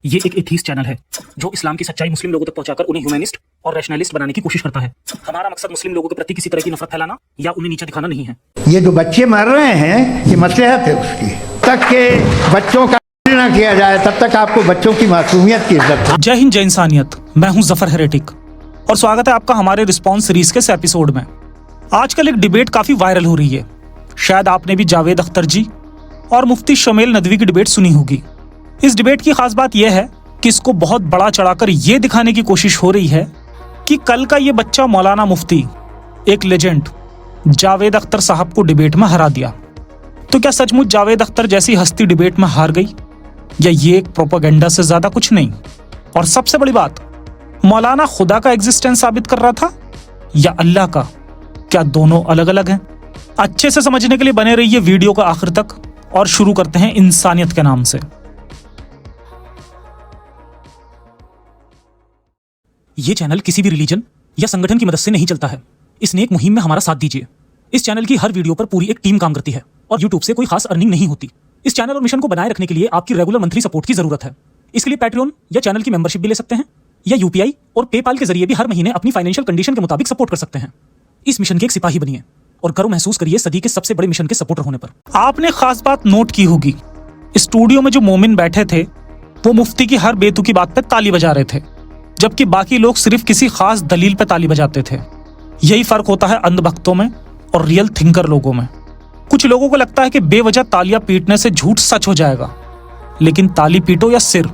ये एक atheist channel है जो इस्लाम की सच्चाई मुस्लिम लोगों तक पहुंचाकर उन्हें ह्यूमनिस्ट और रैशनलिस्ट बनाने की कोशिश करता है। हमारा मकसद मुस्लिम लोगों के प्रति किसी तरह की नफरत फैलाना या उन्हें नीचा दिखाना नहीं है। ये जो बच्चे मर रहे हैं ये मसलहत है उसकी, तक के बच्चों का ना किया जाए तब तक आपको बच्चों की मासूमियत की इज्जत। जय हिंद, जय इंसानियत। मैं हूं जफर हेरेटिक और स्वागत है आपका हमारे रिस्पॉन्स सीरीज के इस एपिसोड में। आजकल एक डिबेट काफी वायरल हो रही है। शायद आपने भी जावेद अख्तर जी और मुफ्ती शमील नदवी की डिबेट सुनी होगी। इस डिबेट की खास बात यह है कि इसको बहुत बड़ा चढ़ाकर यह दिखाने की कोशिश हो रही है कि कल का ये बच्चा मौलाना मुफ्ती एक लेजेंड जावेद अख्तर साहब को डिबेट में हरा दिया। तो क्या सचमुच जावेद अख्तर जैसी हस्ती डिबेट में हार गई, या ये एक प्रोपेगेंडा से ज्यादा कुछ नहीं? और सबसे बड़ी बात, मौलाना खुदा का एग्जिस्टेंस साबित कर रहा था या अल्लाह का? क्या दोनों अलग अलग हैं? अच्छे से समझने के लिए बने रहिए वीडियो का आखिर तक और शुरू करते हैं इंसानियत के नाम से। ये चैनल किसी भी रिलीजन या संगठन की मदद से नहीं चलता है। इस नेक मुहिम में हमारा साथ दीजिए। इस चैनल की हर वीडियो पर पूरी एक टीम काम करती है और यूट्यूब से कोई खास अर्निंग नहीं होती। इस चैनल और मिशन को बनाए रखने के लिए आपकी रेगुलर मंथली सपोर्ट की जरूरत है। इसके लिए पैट्रियन या चैनल की मेंबरशिप भी ले सकते हैं या यूपीआई और पेपाल के जरिए भी हर महीने अपनी फाइनेंशियल कंडीशन के मुताबिक सपोर्ट कर सकते हैं। इस मिशन के एक सिपाही बनिए और गर्व महसूस करिए सदी के सबसे बड़े मिशन के सपोर्टर होने पर। आपने खास बात नोट की होगी, स्टूडियो में जो मोमिन बैठे थे वो मुफ्ती की हर बेतुकी बात पे ताली बजा रहे थे, जबकि बाकी लोग सिर्फ किसी खास दलील पे ताली बजाते थे। यही फर्क होता है अंधभक्तों में और रियल थिंकर लोगों में। कुछ लोगों को लगता है कि बेवजह तालियां पीटने से झूठ सच हो जाएगा, लेकिन ताली पीटो या सिर,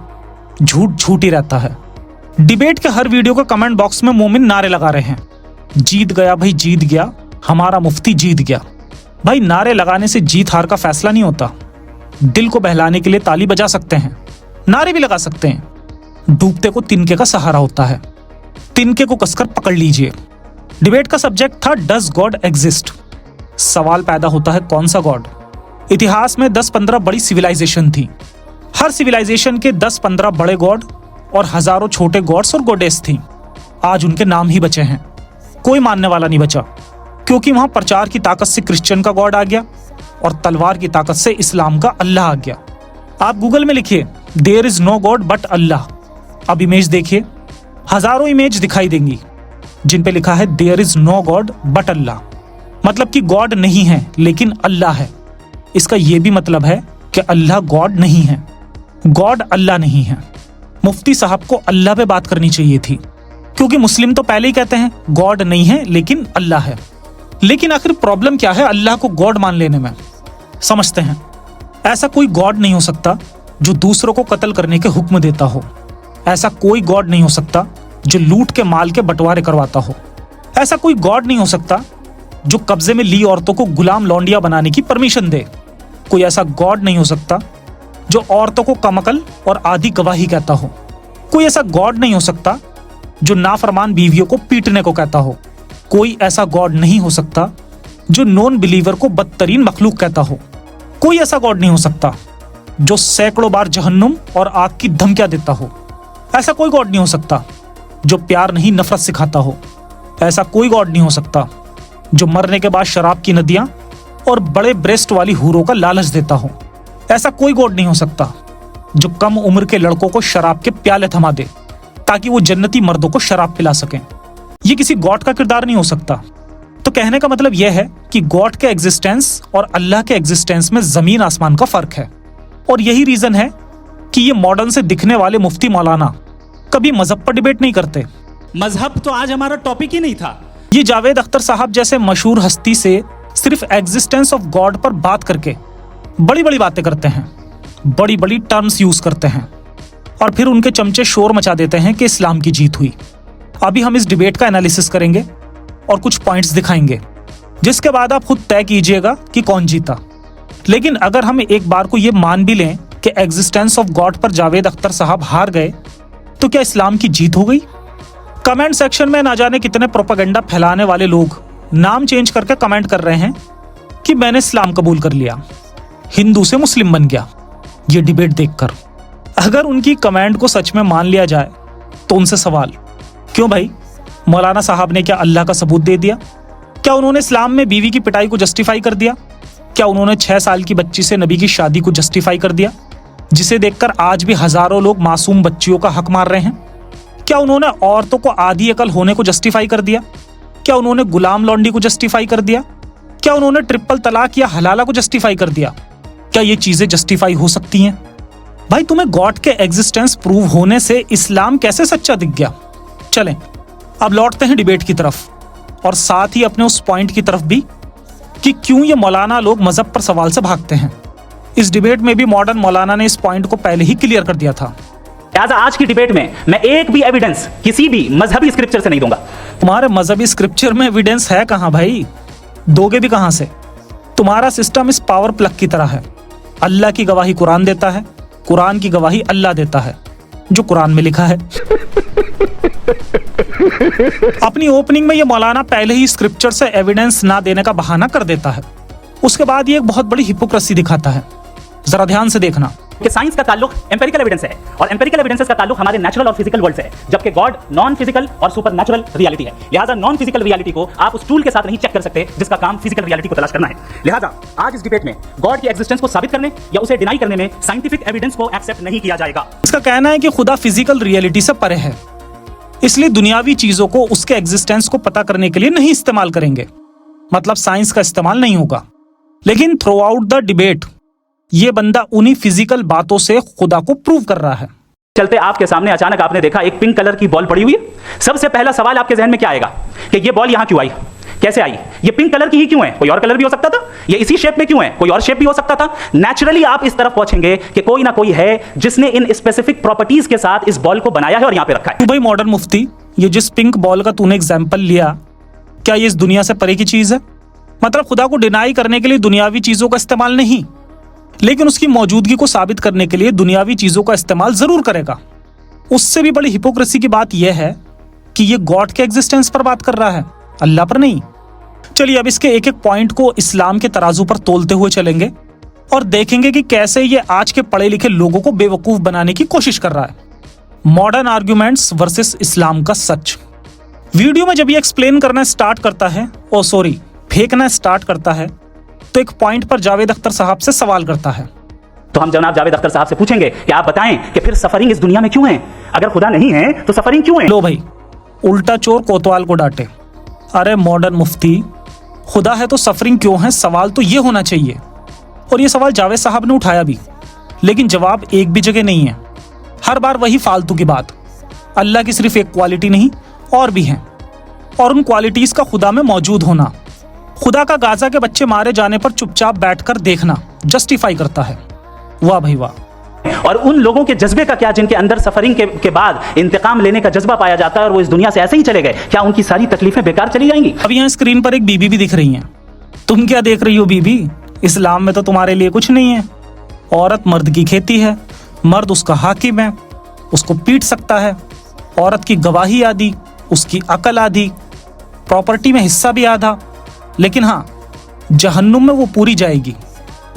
झूठ झूठ ही रहता है। डिबेट के हर वीडियो के कमेंट बॉक्स में मोमिन नारे लगा रहे हैं, जीत गया भाई, जीत गया, हमारा मुफ्ती जीत गया। भाई, नारे लगाने से जीत हार का फैसला नहीं होता। दिल को बहलाने के लिए ताली बजा सकते हैं, नारे भी लगा सकते हैं। डूबते को तिनके का सहारा होता है, तिनके को कसकर पकड़ लीजिए। डिबेट का सब्जेक्ट था डज गॉड एग्जिस्ट। सवाल पैदा होता है कौन सा गॉड? इतिहास में 10-15 बड़ी सिविलाइजेशन थी। हर सिविलाइजेशन के 10-15 बड़े गॉड और हजारों छोटे गॉड्स और गॉडेस थी। आज उनके नाम ही बचे हैं, कोई मानने वाला नहीं बचा, क्योंकि वहां प्रचार की ताकत से क्रिश्चियन का गॉड आ गया और तलवार की ताकत से इस्लाम का अल्लाह आ गया। आप गूगल में लिखिए there is no god but Allah. अब इमेज देखिए, हजारों इमेज दिखाई देंगी जिन पे लिखा है there is no god but Allah. मतलब कि गॉड नहीं है लेकिन अल्लाह है। इसका यह भी मतलब है कि अल्लाह गॉड नहीं है, गॉड अल्लाह नहीं है। मुफ्ती साहब को अल्लाह पे बात करनी चाहिए थी, क्योंकि मुस्लिम तो पहले ही कहते हैं गॉड नहीं है लेकिन अल्लाह है। लेकिन आखिर प्रॉब्लम क्या है अल्लाह को गॉड मान लेने में? समझते हैं। ऐसा कोई गॉड नहीं हो सकता जो दूसरों को कत्ल करने के हुक्म देता हो। ऐसा कोई गॉड नहीं हो सकता जो लूट के माल के बंटवारे करवाता हो। ऐसा कोई गॉड नहीं हो सकता जो कब्जे में ली औरतों को गुलाम लौंडिया बनाने की परमिशन दे। कोई ऐसा गॉड नहीं हो सकता जो औरतों को कमअकल और आधी गवाही कहता हो। कोई ऐसा गॉड नहीं हो सकता जो नाफरमान बीवियों को पीटने को कहता हो। कोई ऐसा गॉड नहीं हो सकता जो नॉन बिलीवर को बदतरीन मखलूक कहता हो। कोई ऐसा गॉड नहीं हो सकता जो सैकड़ों बार जहन्नुम और आग की धमकियां देता हो। ऐसा कोई गॉड नहीं हो सकता जो प्यार नहीं नफरत सिखाता हो। ऐसा कोई गॉड नहीं हो सकता जो मरने के बाद शराब की नदियां और बड़े ब्रेस्ट वाली हूरों का लालच देता हो। ऐसा कोई गॉड नहीं हो सकता जो कम उम्र के लड़कों को शराब के प्याले थमा दे ताकि वो जन्नती मर्दों को शराब पिला सकें। ये किसी गॉड का किरदार नहीं हो सकता। तो कहने का मतलब यह है कि गॉड के एग्जिस्टेंस और अल्लाह के एग्जिस्टेंस में जमीन आसमान का फर्क है। और यही रीजन है कि ये मॉडर्न से दिखने वाले मुफ्ती मौलाना कभी मजहब पर डिबेट नहीं करते। मजहब तो आज हमारा टॉपिक ही नहीं था। ये जावेद अख्तर साहब जैसे मशहूर हस्ती से सिर्फ एग्जिस्टेंस ऑफ गॉड पर बात करके बड़ी बड़ी बातें करते हैं, बड़ी बड़ी टर्म्स यूज करते हैं और फिर उनके चमचे शोर मचा देते हैं कि इस्लाम की जीत हुई। अभी हम इस डिबेट का एनालिसिस करेंगे और कुछ पॉइंट्स दिखाएंगे, जिसके बाद आप खुद तय कीजिएगा कि कौन जीता। लेकिन अगर हम एक बार को यह मान भी लें कि एग्जिस्टेंस ऑफ गॉड पर जावेद अख्तर साहब हार गए, तो क्या इस्लाम की जीत हो गई? कमेंट सेक्शन में ना जाने कितने प्रोपेगेंडा फैलाने वाले लोग नाम चेंज करके कमेंट कर रहे हैं कि मैंने इस्लाम कबूल कर लिया, हिंदू से मुस्लिम बन गया। ये डिबेट देखकर अगर उनकी कमेंट को सच में मान लिया जाए तो उनसे सवाल, क्यों भाई, मौलाना साहब ने क्या अल्लाह का सबूत दे दिया? क्या उन्होंने इस्लाम में बीवी की पिटाई को जस्टिफाई कर दिया? क्या उन्होंने 6 साल की बच्ची से नबी की शादी को जस्टिफाई कर दिया? जिसे देखकर आज भी हजारों लोग मासूम बच्चियों का हक मार रहे हैं? क्या उन्होंने औरतों को आधी अकल होने को जस्टिफाई कर दिया? क्या उन्होंने गुलाम लौंडी को जस्टिफाई कर दिया? क्या उन्होंने ट्रिपल तलाक या हलाला को जस्टिफाई कर दिया? क्या ये चीजें जस्टिफाई हो सकती हैं? भाई, तुम्हें गॉड के एग्जिस्टेंस प्रूव होने से इस्लाम कैसे सच्चा दिख गया? चलें, अब लौटते हैं डिबेट की तरफ, और साथ ही अपने उस पॉइंट की तरफ भी कि क्यों ये मौलाना लोग मजहब पर सवाल से भागते हैं। इस डिबेट में भी मॉडर्न मौलाना ने इस पॉइंट को पहले ही क्लियर कर दिया था। लिहाजा आज की डिबेट में मैं एक भी एविडेंस किसी भी मजहबी स्क्रिप्चर से नहीं दूंगा। तुम्हारे मजहबी स्क्रिप्चर में एविडेंस है कहां भाई? दोगे भी कहां से? तुम्हारा सिस्टम इस पावर प्लग की तरह है। अल्लाह की गवाही कुरान देता है, कुरान की गवाही अल्लाह देता है, जो कुरान में लिखा है। अपनी ओपनिंग में ये मौलाना पहले ही स्क्रिप्चर से एविडेंस ना देने का बहाना कर देता है। उसके बाद ये एक बहुत बड़ी हिपोक्रेसी दिखाता है। जरा ध्यान से देखना कि साइंस का ताल्लुक एम्पिरिकल एविडेंस है और एम्पिरिकल एविडेंसेस का ताल्लुक हमारे नेचुरल और फिजिकल वर्ल्ड से है, जबकि गॉड नॉन फिजिकल और सुपर नेचुरल रियलिटी है। लिहाजा नॉन फिजिकल रियलिटी को आप उस टूल के साथ नहीं चेक कर सकते जिसका काम फिजिकल रियलिटी को तलाश करना है। लिहाजा आज इस डिबेट में गॉड की एग्जिस्टेंस को साबित करने या उसे डिनाई करने में साइंटिफिक एविडेंस को एक्सेप्ट नहीं किया जाएगा। इसका कहना है कि खुदा फिजिकल रियलिटी से परे है, इसलिए दुनियावी चीजों को उसके एग्जिस्टेंस को पता करने के लिए नहीं इस्तेमाल करेंगे, मतलब साइंस का इस्तेमाल नहीं होगा। लेकिन थ्रू आउट द डिबेट ये बंदा उन्हीं फिजिकल बातों से खुदा को प्रूव कर रहा है। चलते आपके सामने अचानक आपने देखा एक पिंक कलर की बॉल पड़ी हुई है। सबसे पहला सवाल आपके जहन में क्या आएगा कि ये बॉल यहां क्यों आई, कैसे आई? ये पिंक कलर की ही क्यों है? कोई और कलर भी हो सकता था। ये इसी शेप में क्यों है? कोई और शेप भी हो सकता था। नेचुरली आप इस तरफ पहुंचेंगे कि कोई ना कोई है जिसने इन स्पेसिफिक प्रॉपर्टीज के साथ इस बॉल को बनाया है और यहां पे रखा है। भाई मॉडर्न मुफ्ती, ये जिस पिंक बॉल का तूने एग्जाम्पल लिया, क्या ये इस दुनिया से परे की चीज है? मतलब खुदा को डिनाई करने के लिए दुनियावी चीजों का इस्तेमाल नहीं, लेकिन उसकी मौजूदगी को साबित करने के लिए दुनियावी चीजों का इस्तेमाल जरूर करेगा। उससे भी बड़ी हिपोक्रेसी की बात यह है कि ये गॉड के एग्जिस्टेंस पर बात कर रहा है, अल्लाह पर नहीं। चलिए अब इसके एक एक पॉइंट को इस्लाम के तराजू पर तोलते हुए चलेंगे और देखेंगे कि कैसे ये आज के पढ़े लिखे लोगों को बेवकूफ बनाने की कोशिश कर रहा है। मॉडर्न आर्ग्यूमेंट्स वर्सेस इस्लाम का सच। वीडियो में जब ये एक्सप्लेन करना स्टार्ट करता है, फेंकना स्टार्ट करता है, तो एक पॉइंट पर जावेद अख्तर साहब से सवाल करता है। तो हम जनाब जावेद अख्तर साहब से पूछेंगे कि आप बताएं कि फिर सफरिंग इस दुनिया में क्यों है? अगर खुदा नहीं है तो सफरिंग क्यों है? लो भाई, उल्टा चोर कोतवाल को डांटे। अरे मॉडर्न मुफ्ती, खुदा है तो सफरिंग क्यों है, सवाल तो ये होना चाहिए। और ये सवाल जावेद साहब ने उठाया भी, लेकिन जवाब एक भी जगह नहीं है। हर बार वही फालतू की बात। अल्लाह की सिर्फ एक क्वालिटी नहीं, और भी हैं, और उन क्वालिटीज का खुदा में मौजूद होना खुदा का गाजा के बच्चे मारे जाने पर चुपचाप बैठकर देखना जस्टिफाई करता है। वाह भाई वाह। और उन लोगों के जज्बे का क्या जिनके अंदर सफरिंग के बाद इंतकाम लेने का जज्बा पाया जाता है और वो इस दुनिया से ऐसे ही चले गए, क्या उनकी सारी तकलीफें बेकार चली जाएंगी? अब यहाँ स्क्रीन पर एक बीबी भी दिख रही हैं। तुम क्या देख रही हो बीबी? इस्लाम में तो तुम्हारे लिए कुछ नहीं है। औरत मर्द की खेती है, मर्द उसका हाकिम है, उसको पीट सकता है। औरत की गवाही आधी, उसकी अकल आधी, प्रॉपर्टी में हिस्सा भी आधा। लेकिन हाँ, जहन्नुम में वो पूरी जाएगी।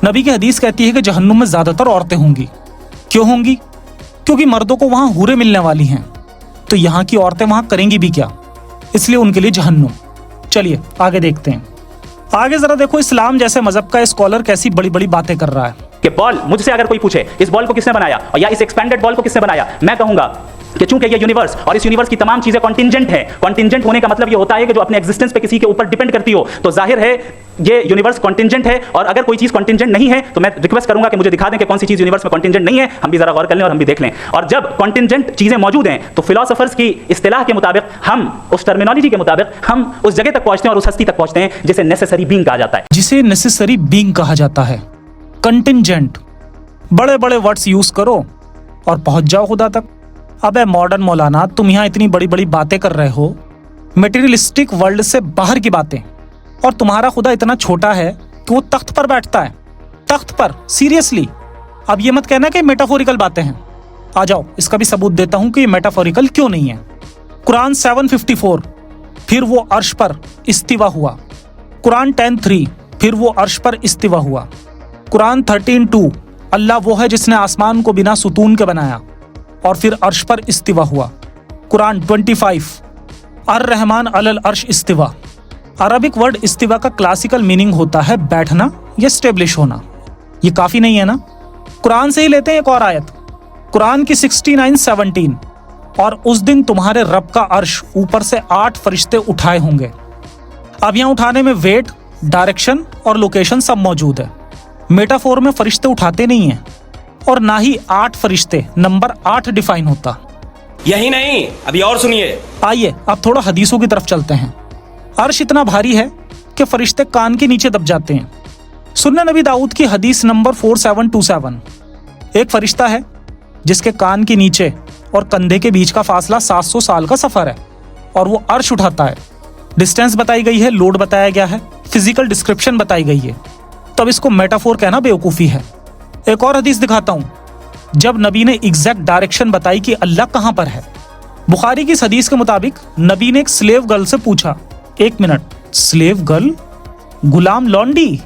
नबी की हदीस कहती है कि जहन्नुम में ज्यादातर औरतें होंगी। क्यों होंगी? क्योंकि मर्दों को वहां हूरें मिलने वाली हैं, तो यहाँ की औरतें वहां करेंगी भी क्या, इसलिए उनके लिए जहन्नुम। चलिए आगे देखते हैं। आगे जरा देखो, इस्लाम जैसे मजहब का स्कॉलर कैसी बड़ी बड़ी बातें कर रहा है कि बॉल, मुझसे अगर कोई पूछे इस बॉल को किसने बनाया या इस एक्सपेंडेड बॉल को किसने बनाया, मैं कहूंगा कि चूंकि ये यूनिवर्स और इस यूनिवर्स की तमाम चीजें कॉन्टिंजेंट है। कॉन्टिंजेंट होने का मतलब ये होता है कि जो अपने एग्जिस्टेंस पे किसी के ऊपर डिपेंड करती हो, तो जाहिर है ये यूनिवर्स कॉन्टिंजेंट है। और अगर कोई चीज कॉन्टिंजेंट नहीं है तो मैं रिक्वेस्ट करूंगा कि मुझे दिखा दें कि कौन सी चीज यूनिवर्स में कॉन्टिंजेंट नहीं है। हम भी जरा गौर कर लें और हम भी देख लें। और जब कॉन्टिंजेंट चीजें मौजूद हैं तो फिलोसोफर्स की इस्तिलाह के मुताबिक, हम उस टर्मिनोलॉजी के मुताबिक हम उस जगह तक पहुंचते हैं और उस हस्ती तक पहुंचते हैं जिसे नेसेसरी बीइंग कहा जाता है। जिसे नेसेसरी बीइंग कहा जाता है। कंटिंजेंट, बड़े बड़े वर्ड्स यूज करो और पहुंच जाओ खुदा तक। अबे मॉडर्न मौलाना, तुम यहाँ इतनी बड़ी बड़ी बातें कर रहे हो, मटेरियलिस्टिक वर्ल्ड से बाहर की बातें, और तुम्हारा खुदा इतना छोटा है कि वो तख्त पर बैठता है। तख्त पर? सीरियसली? अब ये मत कहना कि मेटाफोरिकल बातें हैं। आ जाओ, इसका भी सबूत देता हूं कि ये मेटाफोरिकल क्यों नहीं है। कुरान 7:54, फिर वो अर्श पर इस्तिवा हुआ। कुरान 10:3, फिर वो अर्श पर इस्तिवा हुआ। कुरान 13:2, अल्लाह वो है जिसने आसमान को बिना सुतून के बनाया और फिर अर्श पर इस्तिवा हुआ। कुरान 25, अर-रहमान अलल अर्श इस्तिवा। अरबिक वर्ड इस्तिवा का क्लासिकल मीनिंग होता है बैठना या स्टेब्लिश होना। ये काफी नहीं है ना? कुरान से ही लेते हैं एक और आयत, कुरान की 69:17, और उस दिन तुम्हारे रब का अर्श ऊपर से 8 फरिश्ते उठाए होंगे। अब यहाँ उठाने में वेट, डायरेक्शन और लोकेशन सब मौजूद है। मेटाफोर में फरिश्ते उठाते नहीं हैं और ना ही 8 फरिश्ते नंबर 8 डिफाइन होता। यही नहीं, अभी और सुनिए। आइए अब थोड़ा हदीसों की तरफ चलते हैं। अर्श इतना भारी है कि फरिश्ते कान के नीचे दब जाते हैं। सुन्नन नबी दाऊद की हदीस नंबर 4727, एक फरिश्ता है जिसके कान के नीचे और कंधे के बीच का फासला 700 साल का सफर है और वो अर्श उठाता है। डिस्टेंस बताई गई है, लोड बताया गया है, फिजिकल डिस्क्रिप्शन बताई गई है, तब इसको मेटाफोर कहना बेवकूफ़ी है। एक और हदीस दिखाता हूँ, जब नबी ने एग्जैक्ट डायरेक्शन बताई कि अल्लाह कहाँ पर है। बुखारी की इस हदीस के मुताबिक नबी ने एक स्लेव गर्ल से पूछा, 1 मिनट, स्लेव गर्ल, गुलाम लौंडी?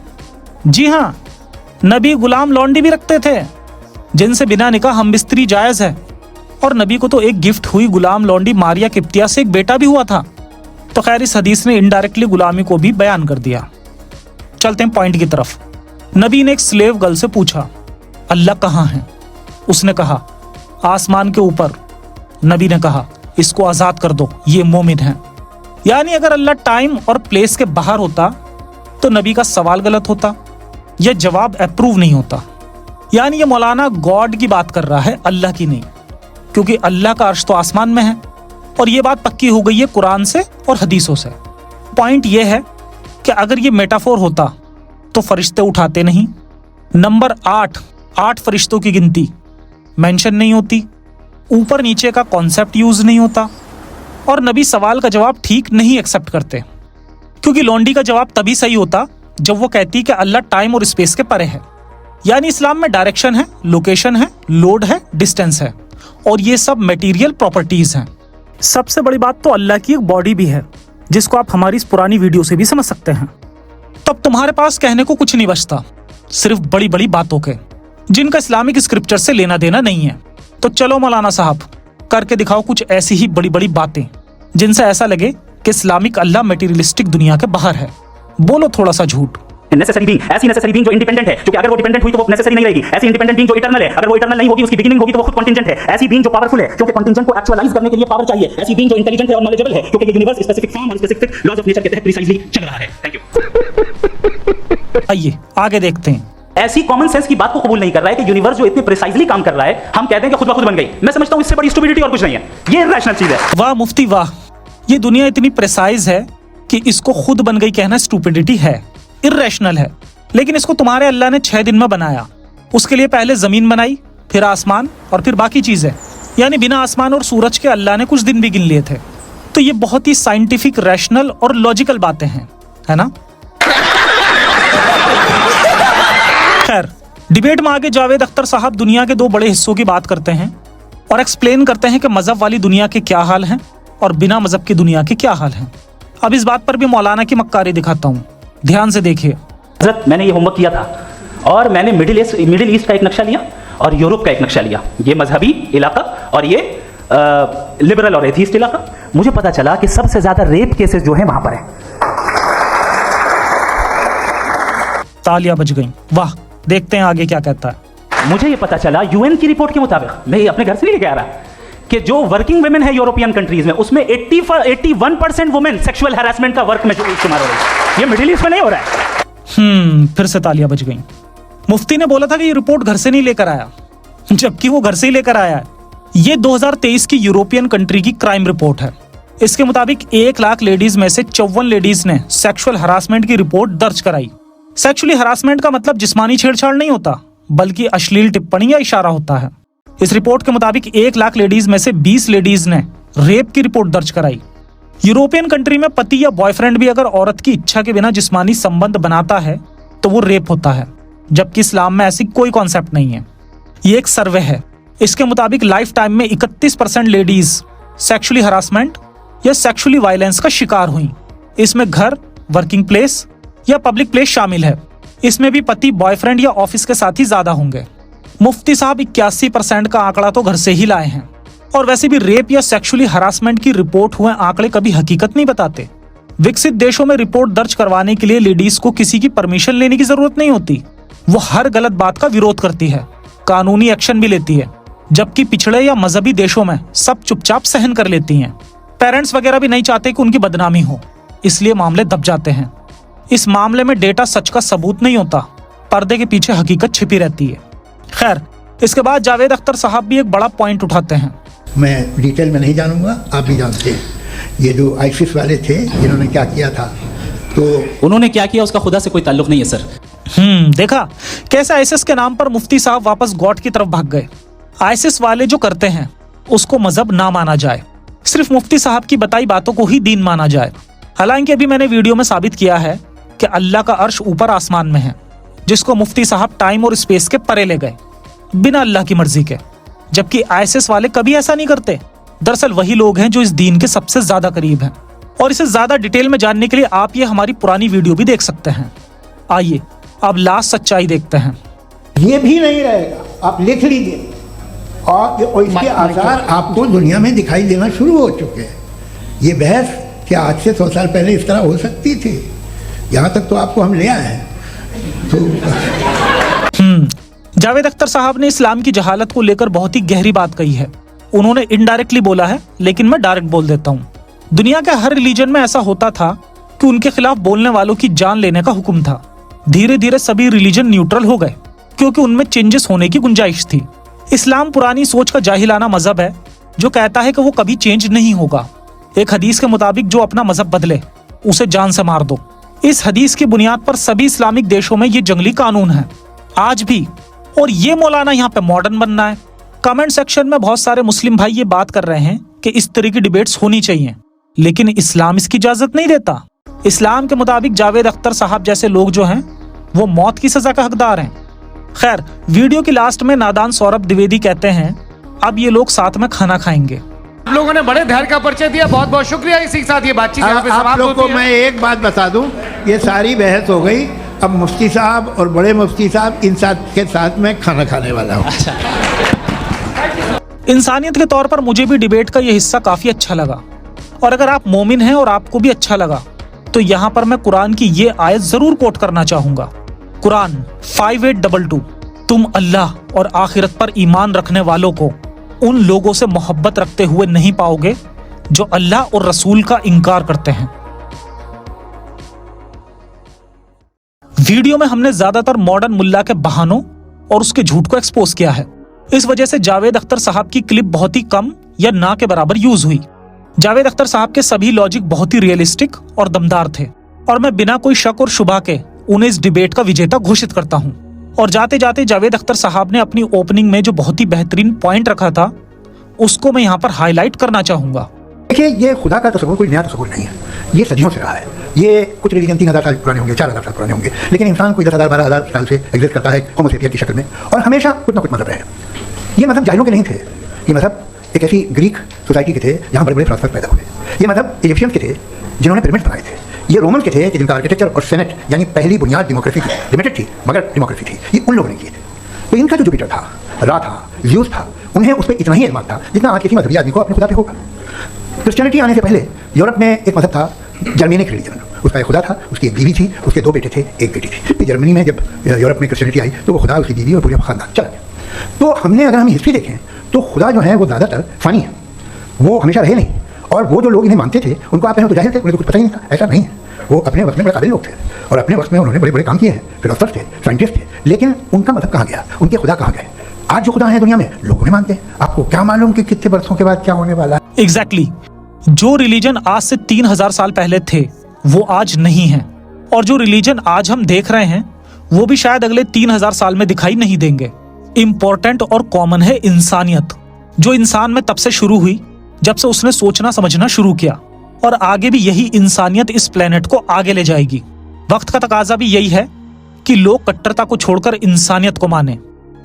जी हाँ, नबी गुलाम लौंडी भी रखते थे जिनसे बिना निकाह हम बिस्तरी जायज़ है, और नबी को तो एक गिफ्ट हुई गुलाम लौंडी मारिया किप्तिया से एक बेटा भी हुआ था। तो खैर इस हदीस ने इनडायरेक्टली गुलामी को भी बयान कर दिया। चलते हैं पॉइंट की तरफ। नबी ने एक स्लेव गर्ल से पूछा, अल्लाह कहाँ है? उसने कहा, आसमान के ऊपर। नबी ने कहा, इसको आजाद कर दो, ये मोमिन है। यानी अगर अल्लाह टाइम और प्लेस के बाहर होता तो नबी का सवाल गलत होता, यह जवाब अप्रूव नहीं होता। यानी ये मौलाना गॉड की बात कर रहा है, अल्लाह की नहीं, क्योंकि अल्लाह का अर्श तो आसमान में है और ये बात पक्की हो गई है कुरान से और हदीसों से। पॉइंट ये है कि अगर ये मेटाफोर होता तो फरिश्ते उठाते नहीं। नंबर 8 फरिश्तों की गिनती मेंशन नहीं होती, ऊपर नीचे का कॉन्सेप्ट यूज नहीं होता, और नबी सवाल का जवाब ठीक नहीं एक्सेप्ट करते, क्योंकि लौंडी का जवाब तभी सही होता जब वो कहती कि अल्लाह टाइम और स्पेस के परे है। यानी इस्लाम में डायरेक्शन है, लोकेशन है, लोड है, डिस्टेंस है, और ये सब मटेरियल प्रॉपर्टीज हैं। सबसे बड़ी बात तो अल्लाह की एक बॉडी भी है, जिसको आप हमारी इस पुरानी वीडियो से भी समझ सकते हैं। तब तुम्हारे पास कहने को कुछ नहीं बचता, सिर्फ बड़ी बड़ी बातों के, जिनका इस्लामिक स्क्रिप्चर से लेना देना नहीं है। तो चलो मौलाना साहब, करके दिखाओ कुछ ऐसी ही बड़ी बड़ी बातें जिनसे ऐसा लगे कि इस्लामिक अल्लाह मटेरियलिस्टिक दुनिया के बाहर है। बोलो थोड़ा सा झूठ। नेसेसरी बीइंग, ऐसी नेसेसरी बीइंग जो इंडिपेंडेंट है, क्योंकि अगर वो डिपेंडेंट हुई तो वो नेसेसरी नहीं रहेगी। ऐसी इंडिपेंडेंट बीइंग जो इटर्नल है, अगर वो इटर्नल नहीं होगी, उसकी बिगिनिंग होगी तो वो खुद कॉन्टिंजेंट है। ऐसी बीइंग जो पावरफुल है, क्योंकि कॉन्टिंजेंट को एक्चुअलाइज करने के लिए पावर चाहिए। ऐसी बीइंग जो इंटेलिजेंट है और नॉलेजेबल है, क्योंकि ये यूनिवर्स स्पेसिफिक फॉर्म और स्पेसिफिक लॉज ऑफ नेचर के तहत प्रिसाइजली चल रहा है। Thank you. आइए आगे देखते हैं। ऐसी कॉमन सेंस की बात को कबूल नहीं कर रहा है कि यूनिवर्स जो इतने प्रिसाइजली काम कर रहा है, हम कहते हैं कि खुद ब खुद बन गई। मैं समझता हूं इससे बड़ी स्टुपिडिटी और कुछ नहीं है। ये रैशनल चीज है। वाह मुफ्ती वाह, ये दुनिया इतनी प्रिसाइज है कि इसको खुद बन गई कहना स्टुपिडिटी है, इर्रेशनल है। लेकिन इसको तुम्हारे अल्लाह ने 6 दिन में बनाया। उसके लिए पहले जमीन बनाई, फिर आसमान और फिर बाकी चीजें। यानी बिना आसमान और सूरज के अल्लाह ने कुछ दिन भी गिन लिए थे। तो ये बहुत ही साइंटिफिक, रैशनल और लॉजिकल बातें हैं, है ना? खैर, डिबेट में आगे जावेद अख्तर साहब दुनिया के 2 बड़े हिस्सों की बात करते हैं और एक्सप्लेन करते हैं कि मजहब वाली दुनिया के क्या हाल हैं और बिना मजहब की दुनिया के क्या हाल हैं। अब इस बात पर भी मौलाना की मक्कारी दिखाता हूँ, ध्यान से देखिए। हज़रत, मैंने ये होमवर्क किया था और मैंने मिडिल ईस्ट का एक नक्शा लिया और यूरोप का एक नक्शा लिया। ये मजहबी इलाका और ये लिबरल और एथीस्ट इलाका। मुझे पता चला कि सबसे ज्यादा रेप केसेस जो हैं वहां पर है। तालियां बज गईं। वाह, देखते हैं आगे क्या कहता है। मुझे ये पता चला यूएन की रिपोर्ट के मुताबिक, मैं ये अपने घर से नहीं लेके आ रहा, कि जो वर्किंग वुमेन है यूरोपियन कंट्रीज में, उसमें 81% वुमेन सेक्सुअल हैरेसमेंट का वर्क में जो शुमार हो रही है। ये मिडिल ईस्ट में नहीं हो रहा है। फिर से तालियां बज गईं। मुफ्ती ने बोला था कि ये रिपोर्ट घर से नहीं लेकर आया, जबकि वो घर से ही लेकर आया है। ये 2023 की यूरोपियन कंट्री की क्राइम रिपोर्ट है। इसके मुताबिक 1 लाख लेडीज में से 54 लेडीज ने सेक्सुअल हरासमेंट की रिपोर्ट दर्ज कराई। सेक्सुअली हरासमेंट का मतलब जिस्मानी छेड़छाड़ नहीं होता, बल्कि अश्लील टिप्पणी या इशारा होता है। इस रिपोर्ट के मुताबिक 1 लाख लेडीज में से 20 लेडीज ने रेप की रिपोर्ट दर्ज कराई। यूरोपियन कंट्री में पति या बॉयफ्रेंड भी अगर औरत की इच्छा के बिना जिस्मानी संबंध बनाता है तो वो रेप होता है, जबकि इस्लाम में ऐसी कोई कॉन्सेप्ट नहीं है। ये एक सर्वे है। इसके मुताबिक लाइफ टाइम में 31% लेडीज सेक्सुअली हरासमेंट या सेक्सुअली वायलेंस का शिकार हुई। इसमें घर, वर्किंग प्लेस या पब्लिक प्लेस शामिल है। इसमें भी पति, बॉयफ्रेंड या ऑफिस के साथ ही ज्यादा होंगे। मुफ्ती साहब 81% का आंकड़ा तो घर से ही लाए हैं। और वैसे भी रेप या सेक्सुअली हरासमेंट की रिपोर्ट हुए आंकड़े कभी हकीकत नहीं बताते। विकसित देशों में रिपोर्ट दर्ज करवाने के लिए लेडीज को किसी की परमिशन लेने की जरूरत नहीं होती। वो हर गलत बात का विरोध करती है कानूनी एक्शन भी लेती है, जबकि पिछड़े या मजहबी देशों में सब चुपचाप सहन कर लेती हैं। पेरेंट्स वगैरह भी नहीं चाहते कि उनकी बदनामी हो, इसलिए मामले दब जाते हैं। इस मामले में डेटा सच का सबूत नहीं होता, पर्दे के पीछे हकीकत छिपी रहती है। खैर, इसके बाद जावेद अख्तर साहब भी एक बड़ा पॉइंट उठाते हैं। मैं डिटेल में नहीं जानूंगा, आप भी जानते हैं ये जो आईसिस वाले थे इन्होंने क्या किया था। तो उन्होंने क्या किया उसका खुदा से कोई ताल्लुक नहीं है सर। देखा कैसे आईसिस के नाम पर मुफ्ती साहब वापस गॉड की तरफ भाग गए। आईसिस वाले जो करते हैं उसको मजहब ना माना जाए, सिर्फ मुफ्ती साहब की बताई बातों को ही दीन माना जाए। हालांकि अभी मैंने वीडियो में साबित किया है कि अल्लाह का अर्श ऊपर आसमान में है, जिसको मुफ्ती साहब टाइम और स्पेस के परे ले गए बिना अल्लाह की मर्जी के, जबकि आईएसएस वाले कभी ऐसा नहीं करते। दरअसल वही लोग हैं जो इस दीन के सबसे ज्यादा करीब हैं। और इसे ज्यादा डिटेल में जानने के लिए आप ये हमारी पुरानी वीडियो भी देख सकते हैं। आइए अब लास्ट सच्चाई देखते हैं। ये भी नहीं रहेगा, आप लिख लीजिए। और इसके आसार आपको दुनिया में दिखाई देना शुरू हो चुके हैं। ये बहस क्या आज से 100 साल पहले इस तरह हो सकती थी? यहाँ तक तो आपको हम ले आए हैं। तो जावेद अख्तर साहब ने इस्लाम की जहालत को लेकर बहुत ही गहरी बात कही है। उन्होंने इनडायरेक्टली बोला है, लेकिन मैं डायरेक्ट बोल देता हूँ। दुनिया के हर रिलीजन में ऐसा होता था कि उनके खिलाफ बोलने वालों की जान लेने का हुक्म था। धीरे धीरे सभी रिलीजन न्यूट्रल हो गए क्योंकि उनमें चेंजेस होने की गुंजाइश थी। इस्लाम पुरानी सोच का जाहिलाना मजहब है जो कहता है कि वो कभी चेंज नहीं होगा। एक हदीस के मुताबिक जो अपना मजहब बदले उसे जान से मार दो। इस हदीस की बुनियाद पर सभी इस्लामिक देशों में ये जंगली कानून है आज भी। और ये मौलाना यहाँ पे मॉडर्न बनना है। कमेंट सेक्शन में बहुत सारे मुस्लिम भाई ये बात कर रहे हैं कि इस तरह की डिबेट्स होनी चाहिए, लेकिन इस्लाम इसकी इजाजत नहीं देता। इस्लाम के मुताबिक जावेद अख्तर साहब जैसे लोग जो हैं वो मौत की सजा का हकदार हैं। खैर, वीडियो की लास्ट में नादान सौरभ द्विवेदी कहते हैं अब ये लोग साथ में खाना खाएंगे। आप लोगों ने बड़े धैर्य का परिचय दिया, बहुत बहुत शुक्रिया। इसी के साथ ये बातचीत यहाँ पे आप समाप्त लोग को होती है। मैं एक बात बता दूं, ये सारी बहस हो गई। अब मुफ्ती साहब और बड़े मुफ्ती साहब इन के साथ में खाना खाने वाला हूँ। इंसानियत के तौर पर मुझे भी डिबेट का ये हिस्सा काफी अच्छा लगा। और अगर आप मोमिन हैं और आपको भी अच्छा लगा तो यहाँ पर मैं कुरान की ये आयत जरूर कोट करना चाहूंगा। कुरान 5822, तुम अल्लाह और आखिरत पर ईमान रखने वालों को उन लोगों से मोहब्बत रखते हुए नहीं पाओगे जो अल्लाह और रसूल का इनकार करते हैं। वीडियो में हमने ज्यादातर मॉडर्न मुल्ला के बहानों और उसके झूठ को एक्सपोज किया है। इस वजह से जावेद अख्तर साहब की क्लिप बहुत ही कम या ना के बराबर यूज हुई। जावेद अख्तर साहब के सभी लॉजिक बहुत ही रियलिस्टिक और दमदार थे और मैं बिना कोई शक और शुबा के उन्हें इस डिबेट का विजेता घोषित करता हूं। और जाते जाते जावेद अख्तर साहब ने अपनी ओपनिंग में जो बहुत ही बेहतरीन पॉइंट रखा था उसको मैं यहाँ पर हाईलाइट करना चाहूंगा। देखिए, ये खुदा का तस्वुर कोई नया तस्वुर नहीं है, ये सदियों से रहा है। ये कुछ रिलीजन 3000 साल पुराने होंगे, 4000 साल पुराने होंगे, लेकिन इंसान कोई 10,000 12,000 साल से एग्जिस्ट करता है होमो सेपियन की शक्ल में, और हमेशा कुछ ना कुछ मजहब रहे। ये मजहब जाहिलों के नहीं थे, ये मजहब एक ऐसी ग्रीक सोसाइटी के थे जहाँ बड़े बड़े फिलोसफर पैदा हुए। ये मजहब इजिप्शियंस के थे जिन्होंने पिरामिड बनाए थे। ये रोमन्स के थे कि जिनका आर्किटेक्चर और सेनेट यानी पहली बुनियाद डेमोक्रेसी थी, लिमिटेड थी मगर डेमोक्रेसी थी, ये उन लोगों ने किए थे। तो इनका जो जुपिटर था, रा था, ज़्यूस था, उन्हें उस पर इतना ही एतमाद था जितना आज किसी मजहबी आदमी को अपने खुदा पे होगा। क्रिश्चियनिटी आने से पहले यूरोप में एक मजहब था जर्मनिक रिलीजन, उसका एक खुदा था, उसकी एक बीवी थी, उसके 2 बेटे थे, एक बेटी थी। फिर जर्मनी में जब यूरोप में क्रिश्चियनिटी आई तो वो खुदा, उसकी बीवी और पूरे खानदान चला गया। तो हमने अगर हम हिस्ट्री देखें तो खुदा जो है वो ज़्यादातर फ़नी है, वो हमेशा रहे नहीं। और वो जो लोग इन्हें मानते थे उनको आप तो जाहिल थे, उन्हें तो कुछ पता ही नहीं था। ऐसा नहीं है, वो अपने वक्त में बड़े काबिल लोग थे और अपने वक्त में उन्होंने बड़े बड़े काम किए हैं, फिलोसफर थे, साइंटिस्ट थे, लेकिन उनका मजहब कहाँ गया, उनके खुदा कहाँ गए? आज जो खुदा है दुनिया में लोग उन्हें मानते हैं। आपको क्या मालूम कि कितने बरसों के बाद क्या होने वाला है? एग्जैक्टली जो रिलीजन आज से 3000 साल पहले थे वो आज नहीं है, और जो रिलीजन आज हम देख रहे हैं वो भी शायद अगले 3000 साल में दिखाई नहीं देंगे। इम्पोर्टेंट और कॉमन है इंसानियत, जो इंसान में तब से शुरू हुई जब से उसने सोचना समझना शुरू किया, और आगे भी यही इंसानियत इस प्लेनेट को आगे ले जाएगी। वक्त का तकाजा भी यही है कि लोग कट्टरता को छोड़कर इंसानियत को माने,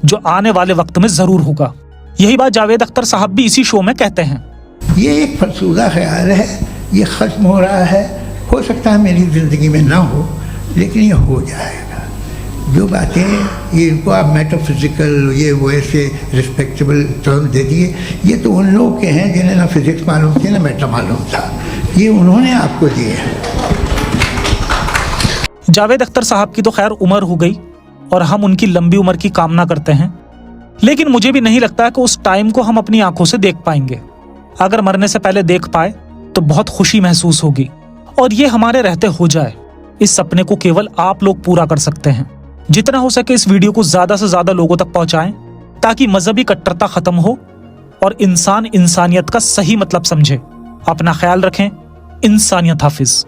जो आने वाले वक्त में जरूर होगा। यही बात जावेद अख्तर साहब भी इसी शो में कहते हैं। ये एक फरसूदा ख्याल है, ये खत्म हो रहा है। हो सकता है मेरी ज़िंदगी में ना हो, लेकिन ये हो जाएगा। जो बातें ये इनको आप मेटाफिजिकल ये वैसे रिस्पेक्टेबल टर्म दे दिए, ये तो उन लोग के हैं जिन्हें ना फिजिक्स मालूम थी ना मेटा मालूम था, ये उन्होंने आपको दिए हैं। जावेद अख्तर साहब की तो खैर उम्र हो गई और हम उनकी लंबी उम्र की कामना करते हैं। लेकिन मुझे भी नहीं लगता कि उस टाइम को हम अपनी आंखों से देख पाएंगे। अगर मरने से पहले देख पाए तो बहुत खुशी महसूस होगी, और ये हमारे रहते हो जाए। इस सपने को केवल आप लोग पूरा कर सकते हैं। जितना हो सके इस वीडियो को ज्यादा से ज्यादा लोगों तक पहुंचाएं, ताकि मजहबी कट्टरता खत्म हो और इंसान इंसानियत का सही मतलब समझे। अपना ख्याल रखें। इंसानियत हाफिज।